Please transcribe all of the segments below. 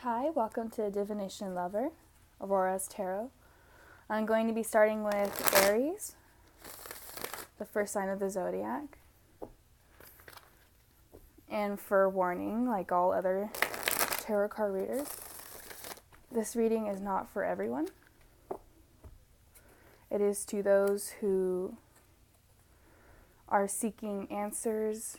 Hi, welcome to Divination Lover, Aurora's Tarot. I'm going to be starting with Aries, the first sign of the zodiac. And for warning, like all other tarot card readers, this reading is not for everyone. It is to those who are seeking answers.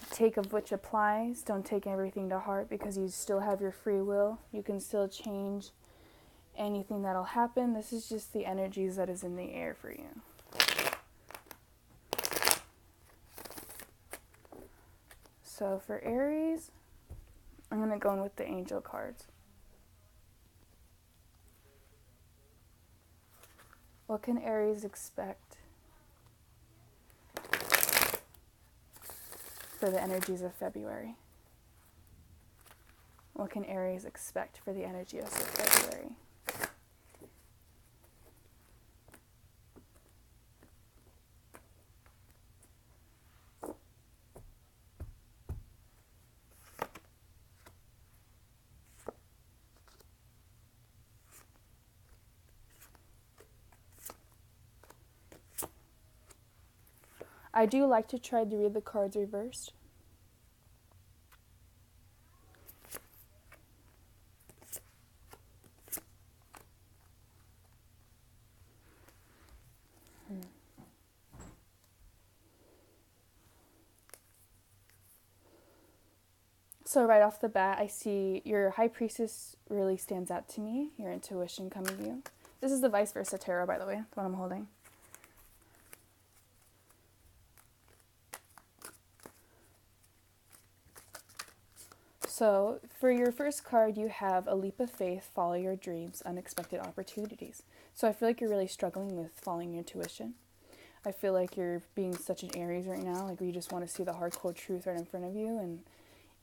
Take of which applies. Don't take everything to heart because you still have your free will. You can still change anything that'll happen. This is just the energies that is in the air for you. So for Aries, I'm going to go in with the angel cards. What can Aries expect for the energies of February? What can Aries expect for the energy of February? I do like to try to read the cards reversed. So right off the bat, I see your High Priestess really stands out to me. Your intuition coming to you. This is the vice versa tarot, by the way, the one I'm holding. So for your first card, you have a leap of faith, follow your dreams, unexpected opportunities. So I feel like you're really struggling with following your intuition. I feel like you're being such an Aries right now, like you just want to see the hardcore truth right in front of you, and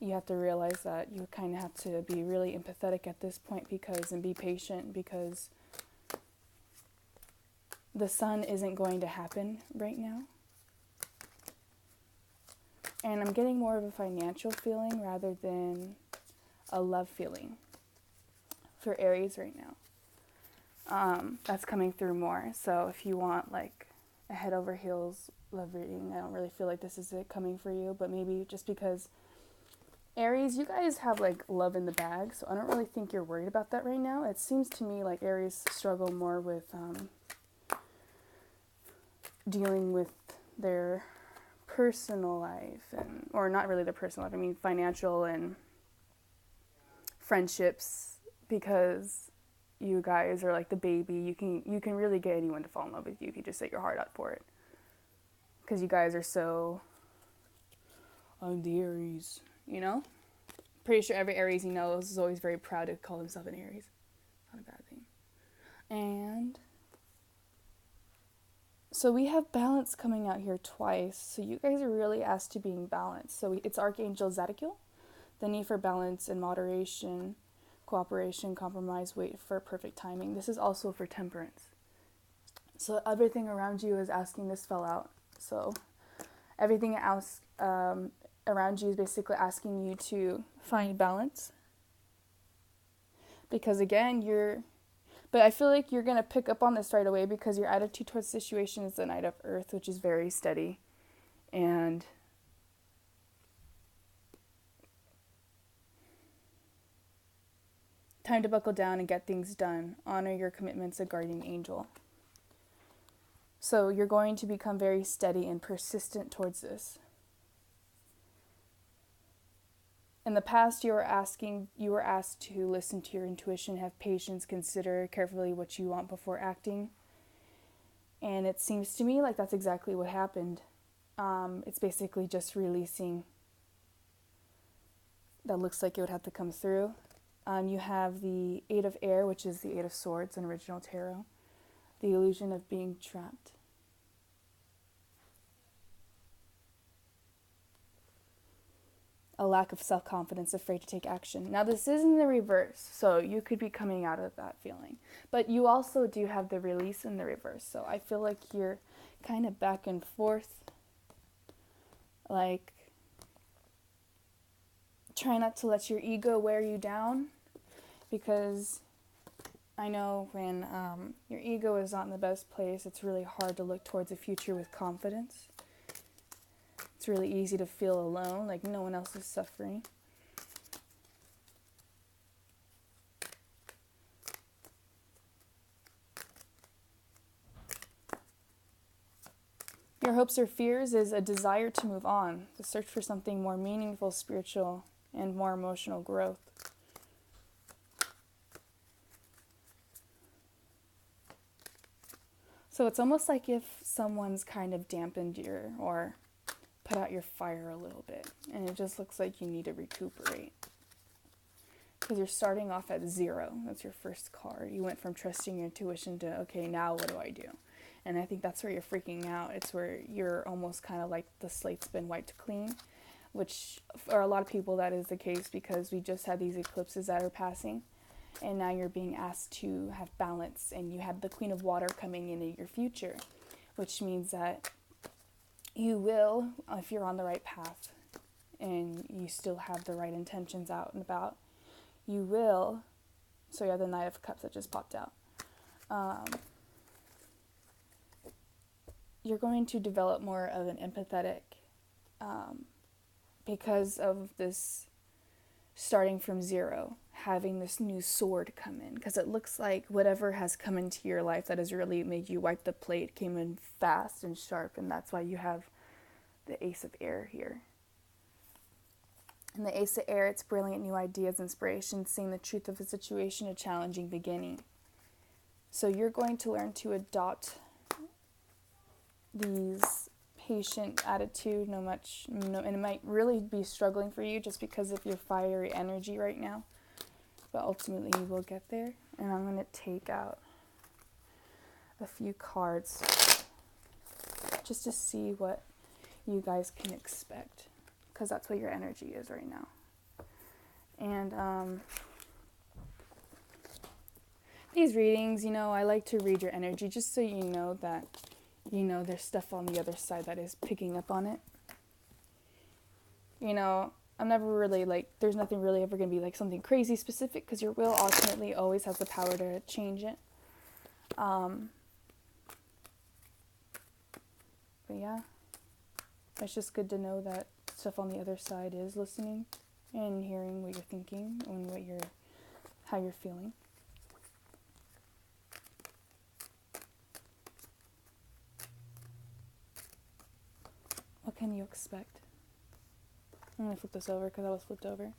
you have to realize that you kind of have to be really empathetic at this point and be patient because the sun isn't going to happen right now. And I'm getting more of a financial feeling rather than a love feeling for Aries right now. That's coming through more. So if you want like a head over heels love reading, I don't really feel like this is it coming for you. But maybe just because Aries, you guys have like love in the bag. So I don't really think you're worried about that right now. It seems to me like Aries struggle more with dealing with their personal life, or not really their personal life, I mean financial and friendships, because you guys are like the baby. You can really get anyone to fall in love with you if you just set your heart out for it, because you guys are so, I'm the Aries, you know? Pretty sure every Aries you know is always very proud to call himself an Aries. Not a bad thing. And so we have balance coming out here twice. So you guys are really asked to be in balance. So it's Archangel Zadkiel, the need for balance and moderation, cooperation, compromise, wait for perfect timing. This is also for temperance. So everything around you is asking this spell out. So everything else around you is basically asking you to find balance. Because again, but I feel like you're going to pick up on this right away because your attitude towards the situation is the Knight of Earth, which is very steady. And time to buckle down and get things done. Honor your commitments, a guardian angel. So you're going to become very steady and persistent towards this. In the past, you were asked to listen to your intuition, have patience, consider carefully what you want before acting. And it seems to me like that's exactly what happened. It's basically just releasing. That looks like it would have to come through. You have the Eight of Air, which is the Eight of Swords in original tarot. The illusion of being trapped. A lack of self-confidence, afraid to take action. Now this is in the reverse, so you could be coming out of that feeling. But you also do have the release in the reverse, so I feel like you're kind of back and forth, like Try not to let your ego wear you down, because I know when your ego is not in the best place, it's really hard to look towards the future with confidence. It's really easy to feel alone, like no one else is suffering. Your hopes or fears is a desire to move on, to search for something more meaningful, spiritual, and more emotional growth. So it's almost like if someone's kind of dampened or put out your fire a little bit, and it just looks like you need to recuperate. Because you're starting off at 0. That's your first card. You went from trusting your intuition to, okay, now what do I do? And I think that's where you're freaking out. It's where you're almost kind of like the slate's been wiped clean, which for a lot of people that is the case, because we just had these eclipses that are passing. And now you're being asked to have balance, and you have the Queen of Water coming into your future, which means that you will, if you're on the right path and you still have the right intentions out and about, you will, so you have the Knight of Cups that just popped out. You're going to develop more of an empathetic, because of this starting from 0, having this new sword come in, because it looks like whatever has come into your life that has really made you wipe the plate came in fast and sharp, and that's why you have the Ace of Air here. And the Ace of Air, it's brilliant new ideas, inspiration, seeing the truth of a situation, a challenging beginning. So you're going to learn to adopt these patient attitude, and it might really be struggling for you just because of your fiery energy right now, but ultimately you will get there. And I'm going to take out a few cards just to see what you guys can expect, because that's what your energy is right now. And these readings, I like to read your energy just so you know that there's stuff on the other side that is picking up on it. I'm never really there's nothing really ever going to be something crazy specific, because your will ultimately always has the power to change it. But yeah, it's just good to know that stuff on the other side is listening and hearing what you're thinking and how you're feeling. What can you expect? I'm going to flip this over because I was flipped over.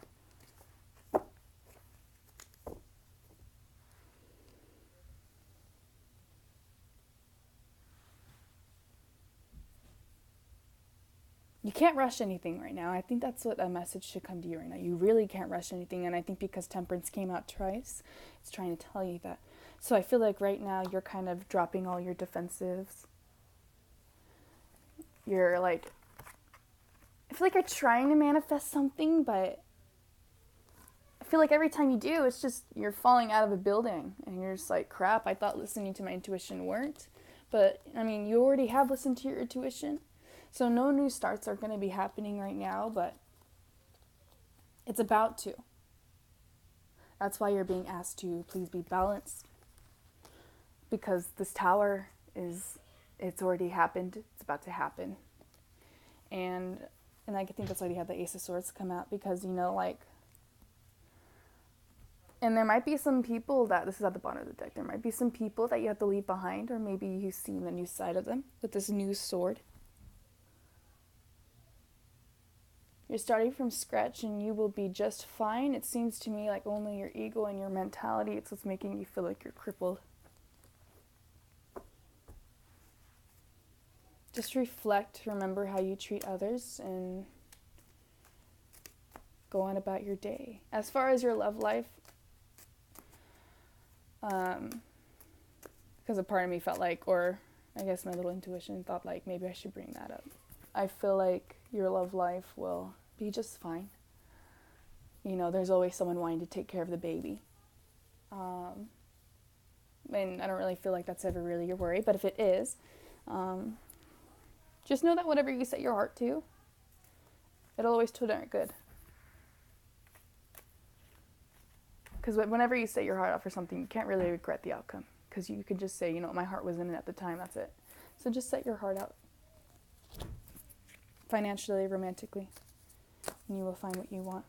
You can't rush anything right now. I think that's what a message should come to you right now. You really can't rush anything, and I think because Temperance came out twice, it's trying to tell you that. So I feel like right now you're kind of dropping all your defensives. You're I feel like you're trying to manifest something, but I feel like every time you do, it's just you're falling out of a building, and you're just like, crap, I thought listening to my intuition worked. But, you already have listened to your intuition. So no new starts are going to be happening right now, but it's about to. That's why you're being asked to please be balanced. Because this Tower it's already happened. It's about to happen. And I think that's why you have the Ace of Swords come out, because, and there might be some people this is at the bottom of the deck, there might be some people that you have to leave behind, or maybe you've seen the new side of them with this new sword. You're starting from scratch, and you will be just fine. It seems to me like only your ego and your mentality, it's what's making you feel like you're crippled. Just reflect, remember how you treat others, and go on about your day. As far as your love life, because a part of me felt or I guess my little intuition thought maybe I should bring that up. I feel like your love life will be just fine. There's always someone wanting to take care of the baby. And I don't really feel like that's ever really your worry, but if it is, just know that whatever you set your heart to, it'll always turn out good. Because whenever you set your heart out for something, you can't really regret the outcome. Because you could just say, you know, my heart was in it at the time, that's it. So just set your heart out. Financially, romantically, and you will find what you want.